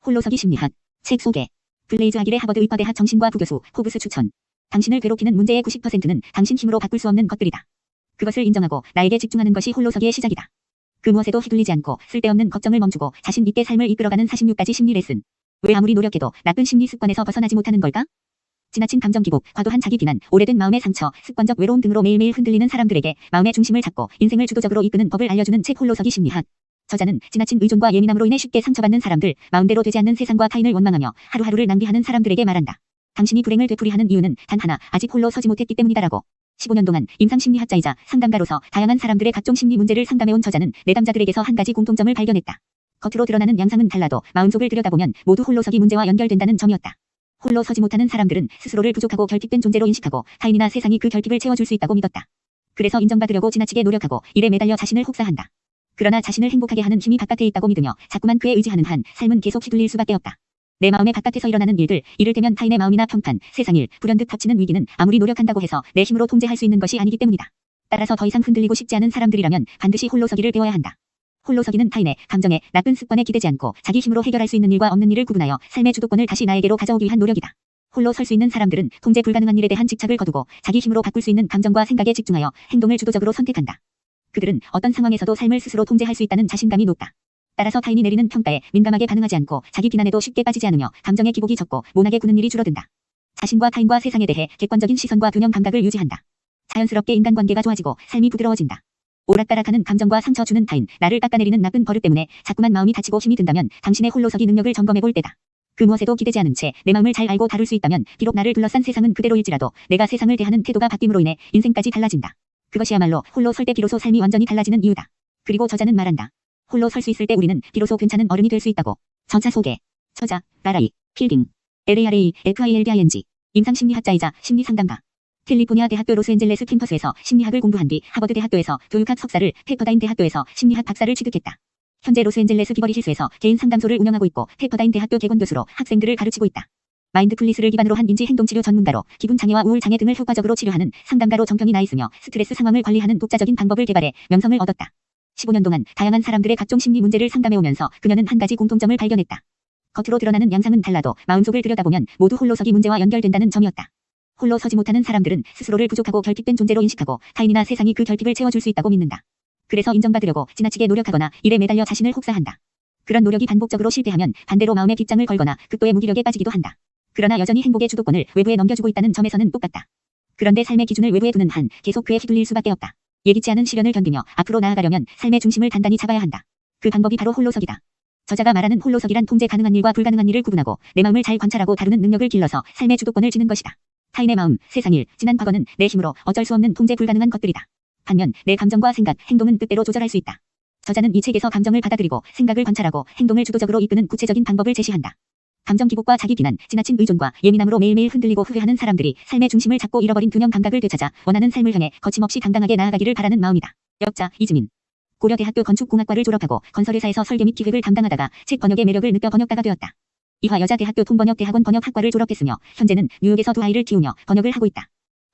홀로서기 심리학. 책 소개. 블레이즈 하길의 하버드 의과대학 정신과 부교수 호브스 추천. 당신을 괴롭히는 문제의 90%는 당신 힘으로 바꿀 수 없는 것들이다. 그것을 인정하고 나에게 집중하는 것이 홀로서기의 시작이다. 그 무엇에도 휘둘리지 않고 쓸데없는 걱정을 멈추고 자신 있게 삶을 이끌어가는 46가지 심리 레슨. 왜 아무리 노력해도 나쁜 심리 습관에서 벗어나지 못하는 걸까? 지나친 감정 기복, 과도한 자기 비난, 오래된 마음의 상처, 습관적 외로움 등으로 매일매일 흔들리는 사람들에게 마음의 중심을 잡고 인생을 주도적으로 이끄는 법을 알려주는 책 홀로서기 심리학. 저자는 지나친 의존과 예민함으로 인해 쉽게 상처받는 사람들, 마음대로 되지 않는 세상과 타인을 원망하며 하루하루를 낭비하는 사람들에게 말한다. 당신이 불행을 되풀이하는 이유는 단 하나, 아직 홀로 서지 못했기 때문이다라고. 15년 동안 임상심리학자이자 상담가로서 다양한 사람들의 각종 심리 문제를 상담해온 저자는 내담자들에게서 한 가지 공통점을 발견했다. 겉으로 드러나는 양상은 달라도 마음속을 들여다보면 모두 홀로서기 문제와 연결된다는 점이었다. 홀로 서지 못하는 사람들은 스스로를 부족하고 결핍된 존재로 인식하고 타인이나 세상이 그 결핍을 채워줄 수 있다고 믿었다. 그래서 인정받으려고 지나치게 노력하고 일에 매달려 자신을 혹사한다. 그러나 자신을 행복하게 하는 힘이 바깥에 있다고 믿으며 자꾸만 그에 의지하는 한 삶은 계속 휘둘릴 수밖에 없다. 내 마음의 바깥에서 일어나는 일들, 이를테면 타인의 마음이나 평판, 세상일, 불현듯 덮치는 위기는 아무리 노력한다고 해서 내 힘으로 통제할 수 있는 것이 아니기 때문이다. 따라서 더 이상 흔들리고 싶지 않은 사람들이라면 반드시 홀로서기를 배워야 한다. 홀로서기는 타인의 감정에, 나쁜 습관에 기대지 않고 자기 힘으로 해결할 수 있는 일과 없는 일을 구분하여 삶의 주도권을 다시 나에게로 가져오기 위한 노력이다. 홀로 설 수 있는 사람들은 통제 불가능한 일에 대한 집착을 거두고 자기 힘으로 바꿀 수 있는 감정과 생각에 집중하여 행동을 주도적으로 선택한다. 그들은 어떤 상황에서도 삶을 스스로 통제할 수 있다는 자신감이 높다. 따라서 타인이 내리는 평가에 민감하게 반응하지 않고 자기 비난에도 쉽게 빠지지 않으며 감정의 기복이 적고 모나게 구는 일이 줄어든다. 자신과 타인과 세상에 대해 객관적인 시선과 균형 감각을 유지한다. 자연스럽게 인간관계가 좋아지고 삶이 부드러워진다. 오락가락하는 감정과 상처 주는 타인, 나를 깎아내리는 나쁜 버릇 때문에 자꾸만 마음이 다치고 힘이 든다면 당신의 홀로서기 능력을 점검해 볼 때다. 그 무엇에도 기대지 않은 채 내 마음을 잘 알고 다룰 수 있다면 비록 나를 둘러싼 세상은 그대로일지라도 내가 세상을 대하는 태도가 바뀜으로 인해 인생까지 달라진다. 그것이야말로 홀로 설 때 비로소 삶이 완전히 달라지는 이유다. 그리고 저자는 말한다. 홀로 설 수 있을 때 우리는 비로소 괜찮은 어른이 될 수 있다고. 저자 소개. 저자, 라라이, 필딩. LARA, FILDING. 임상심리학자이자 심리상담가. 캘리포니아 대학교 로스앤젤레스 캠퍼스에서 심리학을 공부한 뒤 하버드 대학교에서 교육학 석사를, 페퍼다인 대학교에서 심리학 박사를 취득했다. 현재 로스앤젤레스 비버리 힐스에서 개인 상담소를 운영하고 있고 페퍼다인 대학교 개건 교수로 학생들을 가르치고 있다. 마인드풀리스를 기반으로 한 인지행동치료 전문가로 기분장애와 우울장애 등을 효과적으로 치료하는 상담가로 정평이 나 있으며 스트레스 상황을 관리하는 독자적인 방법을 개발해 명성을 얻었다. 15년 동안 다양한 사람들의 각종 심리 문제를 상담해오면서 그녀는 한 가지 공통점을 발견했다. 겉으로 드러나는 양상은 달라도 마음속을 들여다보면 모두 홀로서기 문제와 연결된다는 점이었다. 홀로 서지 못하는 사람들은 스스로를 부족하고 결핍된 존재로 인식하고 타인이나 세상이 그 결핍을 채워줄 수 있다고 믿는다. 그래서 인정받으려고 지나치게 노력하거나 일에 매달려 자신을 혹사한다. 그런 노력이 반복적으로 실패하면 반대로 마음의 빗장을 걸거나 극도의 무기력에 빠지기도 한다. 그러나 여전히 행복의 주도권을 외부에 넘겨주고 있다는 점에서는 똑같다. 그런데 삶의 기준을 외부에 두는 한 계속 그에 휘둘릴 수밖에 없다. 예기치 않은 시련을 견디며 앞으로 나아가려면 삶의 중심을 단단히 잡아야 한다. 그 방법이 바로 홀로서기다. 저자가 말하는 홀로서기란 통제 가능한 일과 불가능한 일을 구분하고 내 마음을 잘 관찰하고 다루는 능력을 길러서 삶의 주도권을 쥐는 것이다. 타인의 마음, 세상일, 지난 과거는 내 힘으로 어쩔 수 없는 통제 불가능한 것들이다. 반면 내 감정과 생각, 행동은 뜻대로 조절할 수 있다. 저자는 이 책에서 감정을 받아들이고 생각을 관찰하고 행동을 주도적으로 이끄는 구체적인 방법을 제시한다. 감정 기복과 자기 비난, 지나친 의존과 예민함으로 매일매일 흔들리고 후회하는 사람들이 삶의 중심을 잡고 잃어버린 균형 감각을 되찾아 원하는 삶을 향해 거침없이 당당하게 나아가기를 바라는 마음이다. 역자 이즈민. 고려대학교 건축공학과를 졸업하고 건설회사에서 설계 및 기획을 담당하다가 책 번역의 매력을 느껴 번역가가 되었다. 이화 여자대학교 통번역대학원 번역학과를 졸업했으며 현재는 뉴욕에서 두 아이를 키우며 번역을 하고 있다.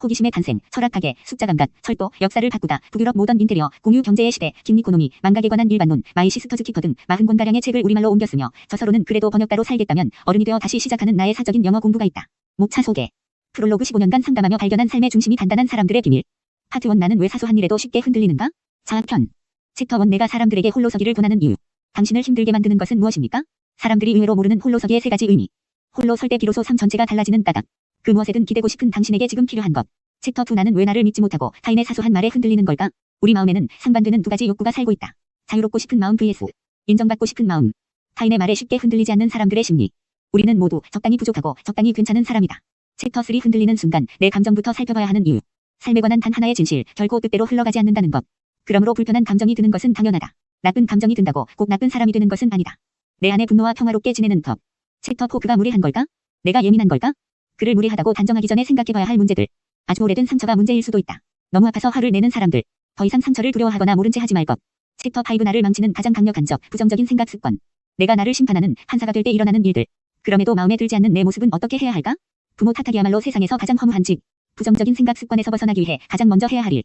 호기심의 탄생, 철학가계, 숫자감각, 철도, 역사를 바꾸다, 북유럽 모던 인테리어, 공유 경제의 시대, 김이코노미, 망각에 관한 일반론, 마이시스터즈 키퍼 등 40권가량의 책을 우리말로 옮겼으며 저서로는 그래도 번역가로 살겠다면 어른이 되어 다시 시작하는 나의 사적인 영어 공부가 있다. 목차 소개. 프롤로그 15년간 상담하며 발견한 삶의 중심이 단단한 사람들의 비밀. 파트 1 나는 왜 사소한 일에도 쉽게 흔들리는가? 자아편. 챕터 1 내가 사람들에게 홀로서기를 권하는 이유. 당신을 힘들게 만드는 것은 무엇입니까? 사람들이 의외로 모르는 홀로서기의 세 가지 의미. 홀로 설 때 비로소 삶 전체가 달라지는 까닭. 그 무엇에든 기대고 싶은 당신에게 지금 필요한 것. 챕터 2 나는 왜 나를 믿지 못하고 타인의 사소한 말에 흔들리는 걸까? 우리 마음에는 상반되는 두 가지 욕구가 살고 있다. 자유롭고 싶은 마음 vs 인정받고 싶은 마음. 타인의 말에 쉽게 흔들리지 않는 사람들의 심리. 우리는 모두 적당히 부족하고 적당히 괜찮은 사람이다. 챕터 3 흔들리는 순간 내 감정부터 살펴봐야 하는 이유. 삶에 관한 단 하나의 진실, 결코 뜻대로 흘러가지 않는다는 것. 그러므로 불편한 감정이 드는 것은 당연하다. 나쁜 감정이 든다고 꼭 나쁜 사람이 되는 것은 아니다. 내 안에 분노와 평화롭게 지내는 법. 챕터 4 그가 무례한 걸까? 내가 예민한 걸까? 그를 무례하다고 단정하기 전에 생각해봐야 할 문제들. 아주 오래된 상처가 문제일 수도 있다. 너무 아파서 화를 내는 사람들. 더 이상 상처를 두려워하거나 모른 채 하지 말 것. 챕터 5 나를 망치는 가장 강력한 적, 부정적인 생각 습관. 내가 나를 심판하는 판사가 될 때 일어나는 일들. 그럼에도 마음에 들지 않는 내 모습은 어떻게 해야 할까? 부모 탓하기야말로 세상에서 가장 허무한 직. 부정적인 생각 습관에서 벗어나기 위해 가장 먼저 해야 할 일.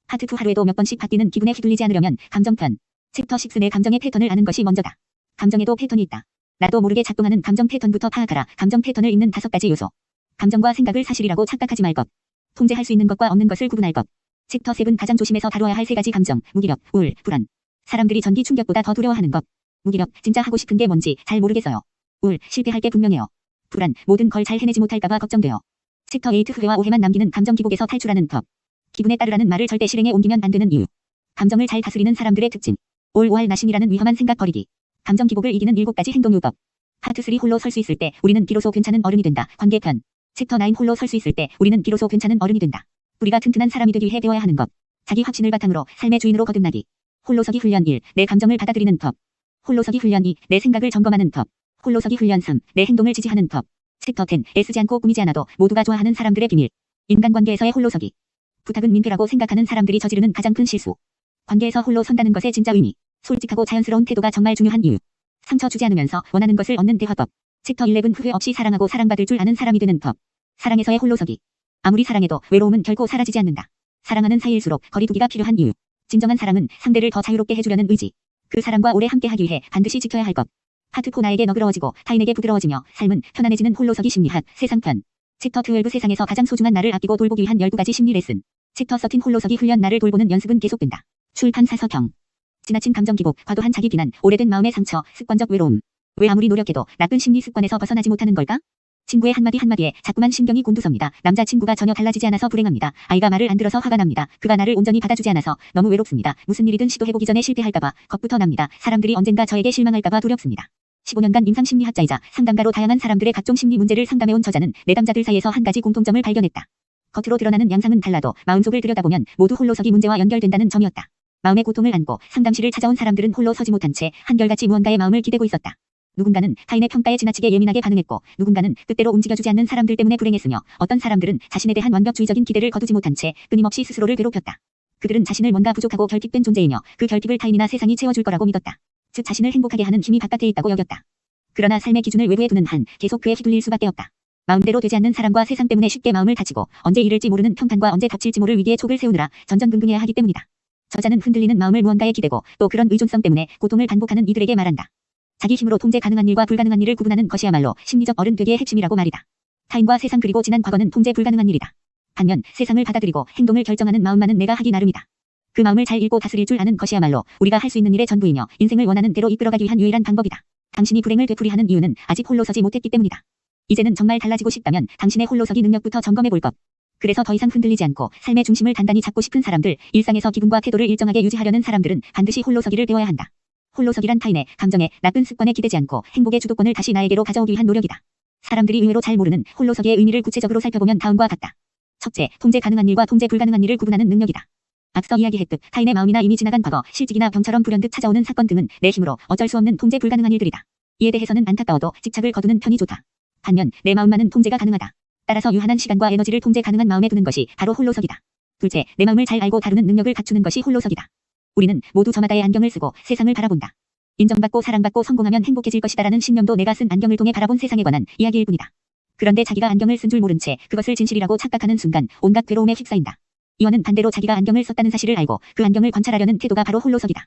파트 2 하루에도 몇 번씩 바뀌는 기분에 휘둘리지 않으려면 감정편. 챕터 6 내 감정의 패턴을 아는 것이 먼저다. 감정에도 패턴이 있다. 나도 모르게 작동하는 감정 패턴부터 파악하라. 감정 패턴을 잇는 5가지 요소. 감정과 생각을 사실이라고 착각하지 말 것. 통제할 수 있는 것과 없는 것을 구분할 것. 챕터 7 가장 조심해서 다루어야 할 3가지 감정. 무기력, 우울, 불안. 사람들이 전기 충격보다 더 두려워하는 것. 무기력, 진짜 하고 싶은 게 뭔지 잘 모르겠어요. 우울, 실패할 게 분명해요. 불안, 모든 걸 잘 해내지 못할까봐 걱정돼요. 챕터 8 후회와 오해만 남기는 감정 기복에서 탈출하는 법. 기분에 따르라는 말을 절대 실행에 옮기면 안 되는 이유. 감정을 잘 다스리는 사람들의 특징. 올오할 나심이라는 위험한 생각 버리기. 감정 기복을 이기는 7가지 행동요법. 파트 3 홀로 설 수 있을 때 우리는 비로소 괜찮은 어른이 된다. 관계편. 챕터 9 홀로 설 수 있을 때 우리는 비로소 괜찮은 어른이 된다. 우리가 튼튼한 사람이 되기 위해 배워야 하는 것. 자기 확신을 바탕으로 삶의 주인으로 거듭나기. 홀로서기 훈련 1. 내 감정을 받아들이는 법. 홀로서기 훈련 2. 내 생각을 점검하는 법. 홀로서기 훈련 3. 내 행동을 지지하는 법. 챕터 10. 애쓰지 않고 꾸미지 않아도 모두가 좋아하는 사람들의 비밀. 인간관계에서의 홀로서기. 부탁은 민폐라고 생각하는 사람들이 저지르는 가장 큰 실수. 관계에서 홀로 선다는 것의 진짜 의미. 솔직하고 자연스러운 태도가 정말 중요한 이유. 상처 주지 않으면서 원하는 것을 얻는 대화법. 챕터 11. 후회 없이 사랑하고 사랑받을 줄 아는 사람이 되는 법. 사랑에서의 홀로서기. 아무리 사랑해도 외로움은 결코 사라지지 않는다. 사랑하는 사이일수록 거리두기가 필요한 이유. 진정한 사랑은 상대를 더 자유롭게 해주려는 의지. 그 사람과 오래 함께하기 위해 반드시 지켜야 할 것. 파트 4 나에게 너그러워지고 타인에게 부드러워지며 삶은 편안해지는 홀로서기 심리학 세상편. 챕터 12 세상에서 가장 소중한 나를 아끼고 돌보기 위한 12가지 심리 레슨. 챕터 13 홀로서기 훈련 나를 돌보는 연습은 계속된다. 출판 사서평. 지나친 감정 기복, 과도한 자기 비난, 오래된 마음의 상처, 습관적 외로움. 왜 아무리 노력해도 나쁜 심리 습관에서 벗어나지 못하는 걸까? 친구의 한마디에 자꾸만 신경이 곤두섭니다. 남자친구가 전혀 달라지지 않아서 불행합니다. 아이가 말을 안 들어서 화가 납니다. 그가 나를 온전히 받아주지 않아서 너무 외롭습니다. 무슨 일이든 시도해보기 전에 실패할까봐 겁부터 납니다. 사람들이 언젠가 저에게 실망할까봐 두렵습니다. 15년간 임상심리학자이자 상담가로 다양한 사람들의 각종 심리 문제를 상담해온 저자는 내담자들 사이에서 한 가지 공통점을 발견했다. 겉으로 드러나는 양상은 달라도 마음속을 들여다보면 모두 홀로서기 문제와 연결된다는 점이었다. 마음의 고통을 안고 상담실을 찾아온 사람들은 홀로 서지 못한 채 한결같이 무언가의 마음을 기대고 있었다. 누군가는 타인의 평가에 지나치게 예민하게 반응했고 누군가는 뜻대로 움직여주지 않는 사람들 때문에 불행했으며 어떤 사람들은 자신에 대한 완벽주의적인 기대를 거두지 못한 채 끊임없이 스스로를 괴롭혔다. 그들은 자신을 뭔가 부족하고 결핍된 존재이며 그 결핍을 타인이나 세상이 채워줄 거라고 믿었다. 즉 자신을 행복하게 하는 힘이 바깥에 있다고 여겼다. 그러나 삶의 기준을 외부에 두는 한 계속 그에 휘둘릴 수밖에 없다. 마음대로 되지 않는 사람과 세상 때문에 쉽게 마음을 다치고 언제 이를지 모르는 평탄과 언제 닥칠지 모를 위기에 촉을 세우느라 전전긍긍해야 하기 때문이다. 저자는 흔들리는 마음을 무언가에 기대고 또 그런 의존성 때문에 고통을 반복하는 이들에게 말한다. 자기 힘으로 통제 가능한 일과 불가능한 일을 구분하는 것이야말로 심리적 어른 되기의 핵심이라고 말이다. 타인과 세상 그리고 지난 과거는 통제 불가능한 일이다. 반면 세상을 받아들이고 행동을 결정하는 마음만은 내가 하기 나름이다. 그 마음을 잘 읽고 다스릴 줄 아는 것이야말로 우리가 할 수 있는 일의 전부이며 인생을 원하는 대로 이끌어가기 위한 유일한 방법이다. 당신이 불행을 되풀이하는 이유는 아직 홀로 서지 못했기 때문이다. 이제는 정말 달라지고 싶다면 당신의 홀로서기 능력부터 점검해 볼 것. 그래서 더 이상 흔들리지 않고 삶의 중심을 단단히 잡고 싶은 사람들, 일상에서 기분과 태도를 일정하게 유지하려는 사람들은 반드시 홀로서기를 배워야 한다. 홀로서기란 타인의 감정에 나쁜 습관에 기대지 않고 행복의 주도권을 다시 나에게로 가져오기 위한 노력이다. 사람들이 의외로 잘 모르는 홀로서기의 의미를 구체적으로 살펴보면 다음과 같다. 첫째, 통제 가능한 일과 통제 불가능한 일을 구분하는 능력이다. 앞서 이야기했듯 타인의 마음이나 이미 지나간 과거, 실직이나 병처럼 불현듯 찾아오는 사건 등은 내 힘으로 어쩔 수 없는 통제 불가능한 일들이다. 이에 대해서는 안타까워도 집착을 거두는 편이 좋다. 반면 내 마음만은 통제가 가능하다. 따라서 유한한 시간과 에너지를 통제 가능한 마음에 두는 것이 바로 홀로서기다. 둘째, 내 마음을 잘 알고 다루는 능력을 갖추는 것이 홀로서기다. 우리는 모두 저마다의 안경을 쓰고 세상을 바라본다. 인정받고 사랑받고 성공하면 행복해질 것이다라는 신념도 내가 쓴 안경을 통해 바라본 세상에 관한 이야기일 뿐이다. 그런데 자기가 안경을 쓴 줄 모른 채 그것을 진실이라고 착각하는 순간 온갖 괴로움에 휩싸인다. 이와는 반대로 자기가 안경을 썼다는 사실을 알고 그 안경을 관찰하려는 태도가 바로 홀로서기다.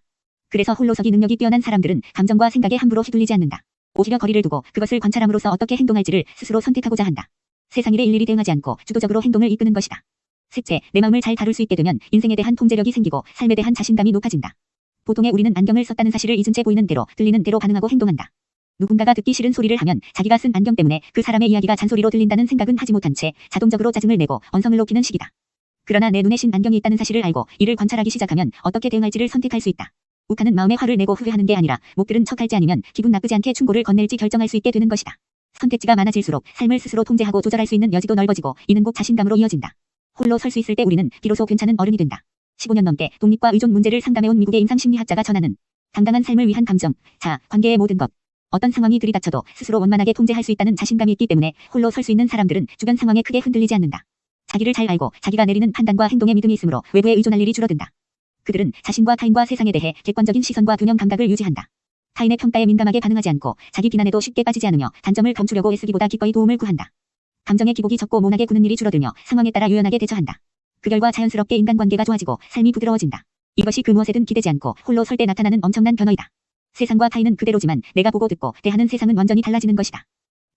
그래서 홀로서기 능력이 뛰어난 사람들은 감정과 생각에 함부로 휘둘리지 않는다. 오히려 거리를 두고 그것을 관찰함으로써 어떻게 행동할지를 스스로 선택하고자 한다. 세상 일에 일일이 대응하지 않고 주도적으로 행동을 이끄는 것이다. 셋째, 내 마음을 잘 다룰 수 있게 되면 인생에 대한 통제력이 생기고 삶에 대한 자신감이 높아진다. 보통의 우리는 안경을 썼다는 사실을 잊은 채 보이는 대로 들리는 대로 반응하고 행동한다. 누군가가 듣기 싫은 소리를 하면 자기가 쓴 안경 때문에 그 사람의 이야기가 잔소리로 들린다는 생각은 하지 못한 채 자동적으로 짜증을 내고 언성을 높이는 식이다. 그러나 내 눈에 신 안경이 있다는 사실을 알고 이를 관찰하기 시작하면 어떻게 대응할지를 선택할 수 있다. 욱하는 마음에 화를 내고 후회하는 게 아니라 못 들은 척할지 아니면 기분 나쁘지 않게 충고를 건넬지 결정할 수 있게 되는 것이다. 선택지가 많아질수록 삶을 스스로 통제하고 조절할 수 있는 여지도 넓어지고 이는 곧 자신감으로 이어진다. 홀로 설 수 있을 때 우리는 비로소 괜찮은 어른이 된다. 15년 넘게 독립과 의존 문제를 상담해온 미국의 임상심리학자가 전하는 당당한 삶을 위한 감정, 관계의 모든 것. 어떤 상황이 들이닥쳐도 스스로 원만하게 통제할 수 있다는 자신감이 있기 때문에 홀로 설 수 있는 사람들은 주변 상황에 크게 흔들리지 않는다. 자기를 잘 알고 자기가 내리는 판단과 행동에 믿음이 있으므로 외부에 의존할 일이 줄어든다. 그들은 자신과 타인과 세상에 대해 객관적인 시선과 균형 감각을 유지한다. 타인의 평가에 민감하게 반응하지 않고 자기 비난에도 쉽게 빠지지 않으며 단점을 감추려고 애쓰기보다 기꺼이 도움을 구한다. 감정의 기복이 적고 모나게 구는 일이 줄어들며 상황에 따라 유연하게 대처한다. 그 결과 자연스럽게 인간관계가 좋아지고 삶이 부드러워진다. 이것이 그 무엇에든 기대지 않고 홀로 설 때 나타나는 엄청난 변화이다. 세상과 타인은 그대로지만 내가 보고 듣고 대하는 세상은 완전히 달라지는 것이다.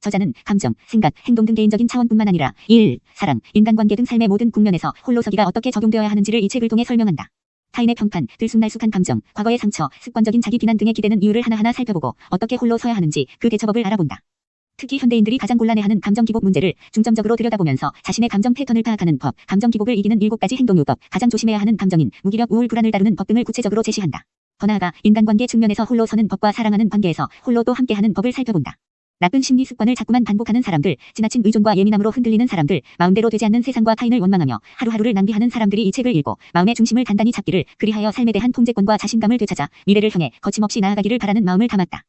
저자는 감정, 생각, 행동 등 개인적인 차원뿐만 아니라 일, 사랑, 인간관계 등 삶의 모든 국면에서 홀로서기가 어떻게 적용되어야 하는지를 이 책을 통해 설명한다. 타인의 평판, 들쑥날쑥한 감정, 과거의 상처, 습관적인 자기 비난 등에 기대는 이유를 하나하나 살펴보고 어떻게 홀로 서야 하는지 그 대처법을 알아본다. 특히 현대인들이 가장 곤란해하는 감정 기복 문제를 중점적으로 들여다보면서 자신의 감정 패턴을 파악하는 법, 감정 기복을 이기는 7가지 행동요법, 가장 조심해야 하는 감정인 무기력, 우울, 불안을 다루는 법 등을 구체적으로 제시한다. 더 나아가 인간관계 측면에서 홀로 서는 법과 사랑하는 관계에서 홀로 또 함께하는 법을 살펴본다. 나쁜 심리 습관을 자꾸만 반복하는 사람들, 지나친 의존과 예민함으로 흔들리는 사람들, 마음대로 되지 않는 세상과 타인을 원망하며 하루하루를 낭비하는 사람들이 이 책을 읽고 마음의 중심을 단단히 잡기를, 그리하여 삶에 대한 통제권과 자신감을 되찾아 미래를 향해 거침없이 나아가기를 바라는 마음을 담았다.